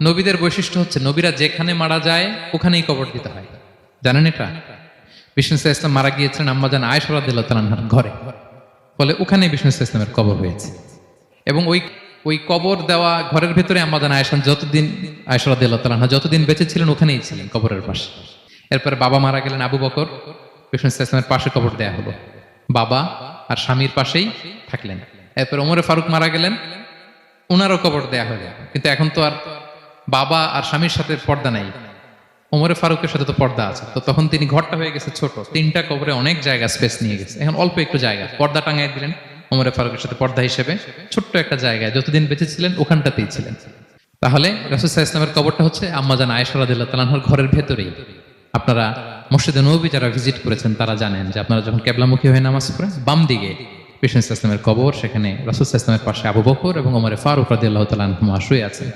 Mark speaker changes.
Speaker 1: নবীদের বৈশিষ্ট্য হচ্ছে নবীরা যেখানে মারা যায় ওখানেই কবর দিতে হয়। জানেন এটা? বিষ্ণু ইসলাম মারা গিয়েছিলেন আম্মাজান আয়েশা রাদিয়াল্লাহু তাআলার ঘরে, ফলে ওখানে বিষ্ণু ইসলামের কবর হয়েছে। এবং ওই ওই কবর দেওয়া ঘরের ভেতরে আম্মাজান আয়েশা যতদিন, আয়েশা রাদিয়াল্লাহু তাআলা যতদিন বেঁচে ছিলেন ওখানেই ছিলেন কবরের পাশে। এরপরে বাবা মারা গেলেন আবু বকর, বিষ্ণু ইসলামের পাশে কবর দেয়া হলো, বাবা আর স্বামীর পাশেই থাকলেন। এরপর ওমরে ফারুক মারা গেলেন, ওনারও কবর দেয়া হলো। কিন্তু এখন তো আর বাবা আর স্বামীর সাথে পর্দা নাই, ওমরে ফারুকের সাথে তো পর্দা আছে, তো তখন তিনি ঘরটা হয়ে গেছে ছোট, তিনটা কবরে অনেক জায়গা স্পেস নিয়ে গেছে। এখন অল্প একটু জায়গা পর্দা টাঙায় দিলেন ওমরে ফারুকের সাথে পর্দা হিসেবে, ছোট্ট একটা জায়গায় যতদিন বেঁচে ছিলেন ওখানটাতেই ছিলেন। তাহলে রাসূল সাল্লাল্লাহু আলাইহি ওয়াসাল্লামের কবরটা হচ্ছে আম্মাজান আয়েশা রাদিয়াল্লাহু তাআলার ঘরের ভেতরেই। আপনারা মসজিদে নববী যারা ভিজিট করেছেন তারা জানেন যে আপনারা যখন কিবলামুখী হয়ে নামাজ পড়েন, বাম দিকে বিষ্ণু ইসলামের কবর, সেখানে রাসূল সাল্লাল্লাহু আলাইহি ওয়াসাল্লামের পাশে আবু বকর এবং ওমরে ফারুক রাদিয়াল্লাহু তাআলা আনহুমা শুয়ে আছেন।